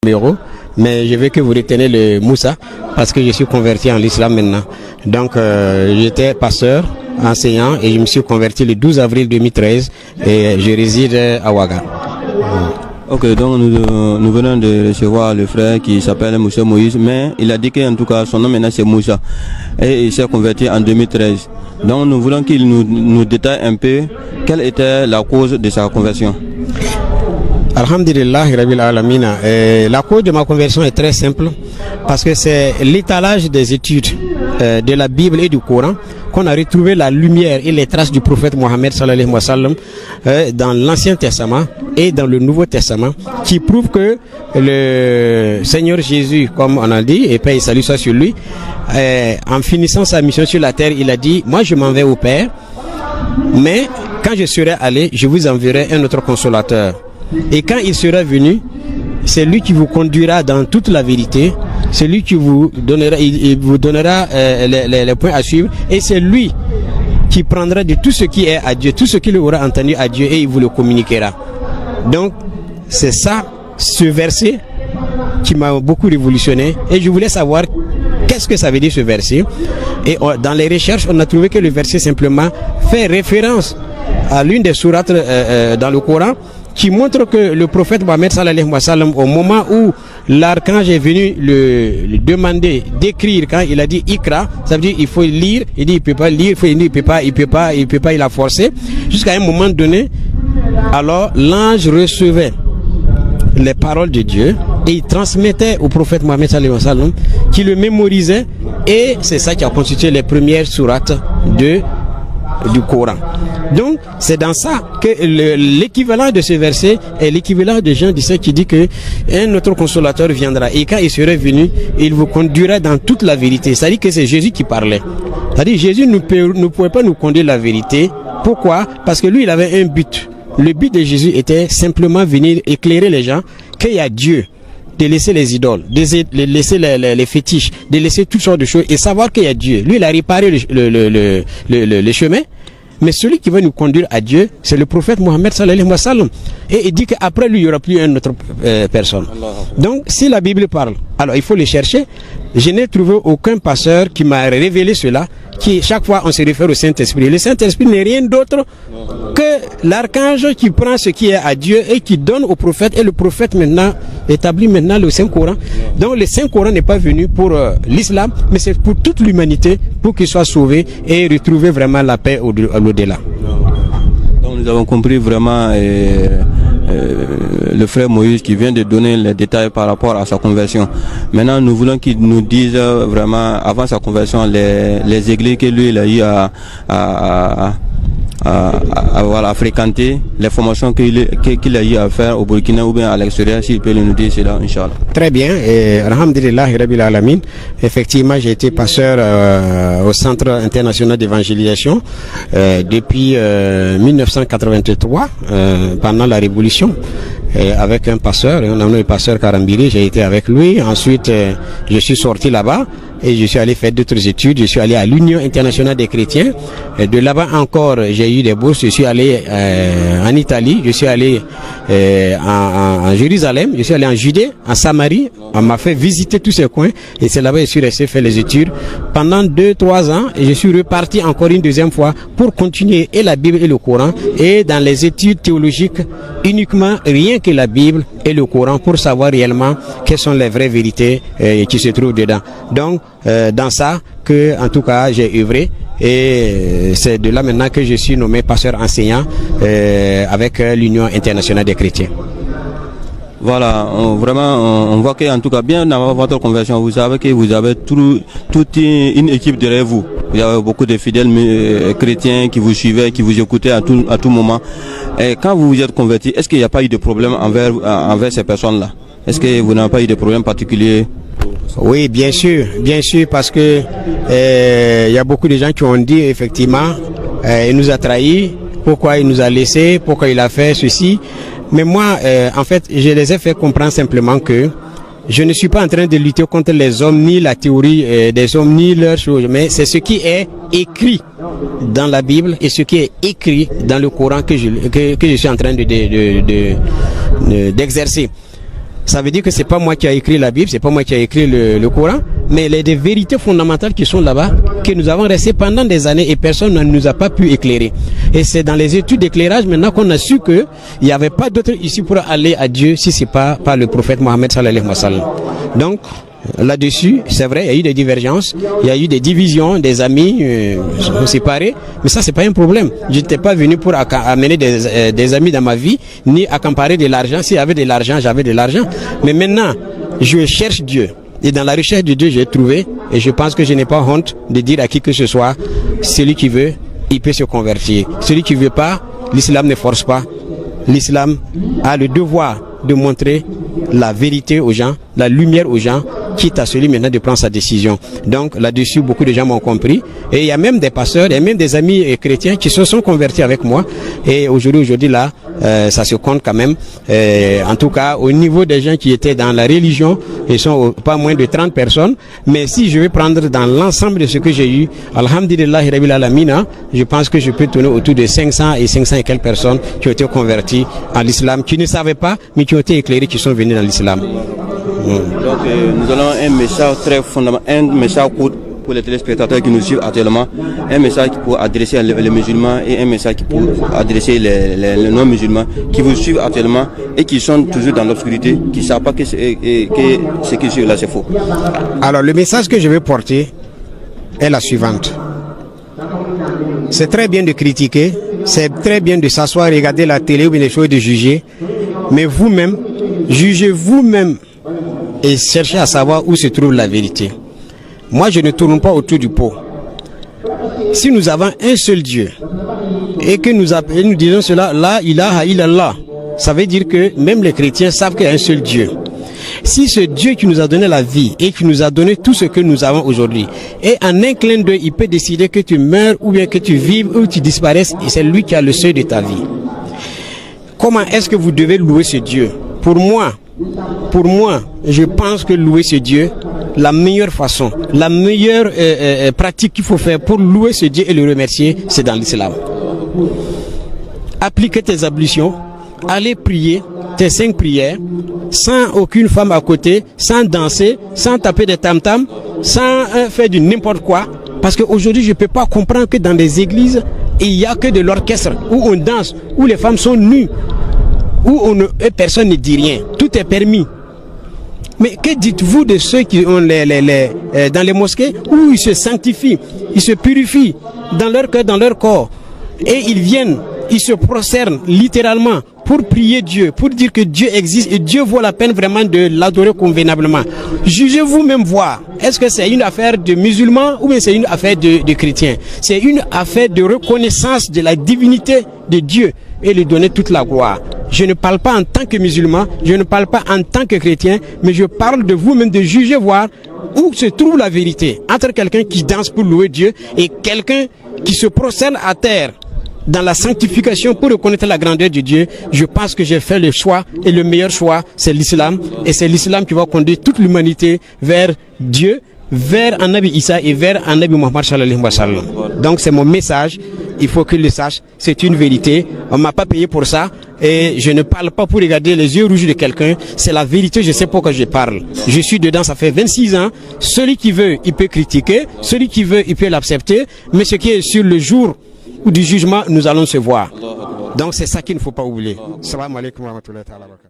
numéro, mais je veux que vous reteniez le Moussa parce que je suis converti en l'islam maintenant. Donc j'étais pasteur, enseignant et je me suis converti le 12 avril 2013 et je réside à Ouaga. Ok, donc nous venons de recevoir le frère qui s'appelle Moussa Moïse, mais il a dit qu'en tout cas son nom maintenant c'est Moussa et il s'est converti en 2013. Donc nous voulons qu'il nous détaille un peu quelle était la cause de sa conversion. Alhamdulillah Rabbil Alamina. La cause de ma conversion est très simple parce que c'est l'étalage des études de la Bible et du Coran qu'on a retrouvé la lumière et les traces du prophète Mohammed sallallahu alayhi wa sallam dans l'Ancien Testament et dans le Nouveau Testament qui prouvent que le Seigneur Jésus, comme on a dit, et paix et salut soit sur lui, en finissant sa mission sur la terre, il a dit: moi je m'en vais au Père, mais quand je serai allé, je vous enverrai un autre consolateur. Et quand il sera venu, c'est lui qui vous conduira dans toute la vérité, c'est lui qui vous donnera, il vous donnera les points à suivre, et c'est lui qui prendra de tout ce qui est à Dieu, tout ce qu'il aura entendu à Dieu, et il vous le communiquera. Donc c'est ça, ce verset qui m'a beaucoup révolutionné, et je voulais savoir qu'est-ce que ça veut dire ce verset. Et dans les recherches, on a trouvé que le verset simplement fait référence à l'une des sourates dans le Coran qui montre que le prophète Mohammed sallallahu alayhi wa sallam, au moment où l'archange est venu le demander d'écrire, quand il a dit Ikra, ça veut dire il faut lire, il dit il peut pas lire, il peut pas, il a forcé, jusqu'à un moment donné, alors l'ange recevait les paroles de Dieu et il transmettait au prophète Mohammed sallallahu alayhi wa sallam qui le mémorisait, et c'est ça qui a constitué les premières sourates du Coran. Donc c'est dans ça que l'équivalent de ce verset est l'équivalent de Jean 17 qui dit que un autre consolateur viendra et quand il sera venu, il vous conduira dans toute la vérité. C'est-à-dire que c'est Jésus qui parlait. C'est-à-dire Jésus ne pouvait pas nous conduire la vérité. Pourquoi? Parce que lui il avait un but. Le but de Jésus était simplement venir éclairer les gens qu'il y a Dieu, de laisser les idoles, de laisser les fétiches, de laisser toutes sortes de choses et savoir qu'il y a Dieu. Lui il a réparé le chemin. Mais celui qui va nous conduire à Dieu, c'est le prophète Mohammed sallallahu alayhi wa sallam. Et il dit qu'après lui, il n'y aura plus une autre personne. Donc, si la Bible parle, alors il faut les chercher. Je n'ai trouvé aucun pasteur qui m'a révélé cela, qui chaque fois on se réfère au Saint-Esprit. Le Saint-Esprit n'est rien d'autre que l'archange qui prend ce qui est à Dieu et qui donne au prophète, et le prophète maintenant établit maintenant le Saint-Coran. Donc le Saint-Coran n'est pas venu pour l'islam, mais c'est pour toute l'humanité, pour qu'il soit sauvé et retrouver vraiment la paix au-delà. Donc nous avons compris vraiment le frère Moïse qui vient de donner les détails par rapport à sa conversion. Maintenant nous voulons qu'il nous dise vraiment avant sa conversion les églises que lui il a eu à fréquenter, les formations qu'il a eu à faire au Burkina ou bien à l'extérieur, s'il peut nous dire cela, Inch'Allah. Très bien, et alhamdulillah Rabbil Alamin. Effectivement, j'ai été pasteur au Centre international d'évangélisation depuis 1983, pendant la Révolution. Avec un pasteur, on a nommé le pasteur Karambiri, j'ai été avec lui. Ensuite, je suis sorti là-bas et je suis allé faire d'autres études. Je suis allé à l'Union internationale des chrétiens. Et de là-bas encore, j'ai eu des bourses. Je suis allé en Italie, je suis allé en Jérusalem, je suis allé en Judée, en Samarie. On m'a fait visiter tous ces coins et c'est là-bas que je suis resté faire les études pendant 2-3 ans. Et je suis reparti encore une deuxième fois pour continuer et la Bible et le Coran, et dans les études théologiques uniquement rien que la Bible et le Coran, pour savoir réellement quelles sont les vraies vérités qui se trouvent dedans. Donc dans ça que en tout cas j'ai œuvré, et c'est de là maintenant que je suis nommé pasteur enseignant avec l'Union internationale des chrétiens. Voilà, vraiment on voit qu'en tout cas bien avant votre conversion, vous savez que vous avez toute une équipe derrière vous. Il y a beaucoup de fidèles chrétiens qui vous suivaient, qui vous écoutaient à tout moment. Et quand vous vous êtes converti, est-ce qu'il n'y a pas eu de problème envers ces personnes-là? Est-ce que vous n'avez pas eu de problème particulier? Oui, bien sûr, parce que il y a beaucoup de gens qui ont dit effectivement, il nous a trahis, pourquoi il nous a laissés, pourquoi il a fait ceci. Mais moi, en fait, je les ai fait comprendre simplement que je ne suis pas en train de lutter contre les hommes, ni la théorie des hommes, ni leurs choses, mais c'est ce qui est écrit dans la Bible et ce qui est écrit dans le Coran que je suis en train d'exercer. Ça veut dire que c'est pas moi qui ai écrit la Bible, c'est pas moi qui ai écrit le Coran, mais il y a des vérités fondamentales qui sont là-bas, que nous avons resté pendant des années et personne ne nous a pas pu éclairer. Et c'est dans les études d'éclairage maintenant qu'on a su que il n'y avait pas d'autre issue pour aller à Dieu si c'est pas par le prophète Mohammed sallallahu alayhi wa sallam. Donc, là-dessus, c'est vrai, il y a eu des divergences, il y a eu des divisions, des amis sont séparés, mais ça c'est pas un problème. Je n'étais pas venu pour amener des amis dans ma vie, ni accaparer de l'argent. S'il y avait de l'argent, j'avais de l'argent. Mais maintenant, je cherche Dieu. Et dans la recherche de Dieu, j'ai trouvé, et je pense que je n'ai pas honte de dire à qui que ce soit, celui qui veut, il peut se convertir. Celui qui veut pas, l'islam ne force pas. L'islam a le devoir de montrer la vérité aux gens, la lumière aux gens, quitte à celui maintenant de prendre sa décision. Donc là-dessus, beaucoup de gens m'ont compris. Et il y a même des pasteurs, il y a même des amis chrétiens qui se sont convertis avec moi. Et aujourd'hui là, ça se compte quand même. En tout cas, au niveau des gens qui étaient dans la religion, ils sont pas moins de 30 personnes. Mais si je vais prendre dans l'ensemble de ce que j'ai eu, alhamdulillah, je pense que je peux tourner autour de 500 et quelques personnes qui ont été converties à l'islam, qui ne savaient pas, mais qui ont été éclairés, qui sont venus dans l'islam. Donc nous allons un message très fondamental, un message pour les téléspectateurs qui nous suivent actuellement, un message pour adresser les musulmans et un message pour adresser les non-musulmans qui vous suivent actuellement et qui sont toujours dans l'obscurité, qui ne savent pas que ce qui suit là c'est faux. Alors le message que je vais porter est la suivante. C'est très bien de critiquer, c'est très bien de s'asseoir, regarder la télé ou bien des choses de juger, mais vous-même, jugez vous-même et cherchez à savoir où se trouve la vérité. Moi, je ne tourne pas autour du pot. Si nous avons un seul Dieu et que nous disons cela, la ilaha illallah, ça veut dire que même les chrétiens savent qu'il y a un seul Dieu. Si ce Dieu qui nous a donné la vie et qui nous a donné tout ce que nous avons aujourd'hui, et en un clin d'œil, il peut décider que tu meurs ou bien que tu vives ou tu disparaisses, et c'est lui qui a le seuil de ta vie. Comment est-ce que vous devez louer ce Dieu? Pour moi, je pense que louer ce Dieu, la meilleure façon, la meilleure pratique qu'il faut faire pour louer ce Dieu et le remercier, c'est dans l'islam. Appliquer tes ablutions, aller prier tes 5 prières, sans aucune femme à côté, sans danser, sans taper des tam-tams, sans faire du n'importe quoi. Parce qu'aujourd'hui, je ne peux pas comprendre que dans les églises, il n'y a que de l'orchestre, où on danse, où les femmes sont nues, où personne ne dit rien. Tout est permis. Mais que dites-vous de ceux qui ont dans les mosquées où ils se sanctifient, ils se purifient dans leur cœur, dans leur corps, et ils viennent, ils se prosternent littéralement pour prier Dieu, pour dire que Dieu existe et Dieu vaut la peine vraiment de l'adorer convenablement. Jugez-vous même voir, est-ce que c'est une affaire de musulmans ou bien c'est une affaire de chrétiens? C'est une affaire de reconnaissance de la divinité de Dieu et lui donner toute la gloire. Je ne parle pas en tant que musulman, je ne parle pas en tant que chrétien, mais je parle de vous-même de juger, voir où se trouve la vérité entre quelqu'un qui danse pour louer Dieu et quelqu'un qui se prosterne à terre dans la sanctification pour reconnaître la grandeur de Dieu. Je pense que j'ai fait le choix et le meilleur choix, c'est l'islam, et c'est l'islam qui va conduire toute l'humanité vers Dieu, vers Annabi Issa et vers Annabi Muhammad sallallahu alayhi wa sallam. Donc c'est mon message, il faut qu'il le sache, c'est une vérité, on m'a pas payé pour ça et je ne parle pas pour regarder les yeux rouges de quelqu'un, c'est la vérité, je sais pourquoi je parle. Je suis dedans, ça fait 26 ans, celui qui veut, il peut critiquer, celui qui veut, il peut l'accepter, mais ce qui est sur le jour du jugement, nous allons se voir. Donc c'est ça qu'il ne faut pas oublier. Salam alaikum wa rahmatullahi wa barakatuh.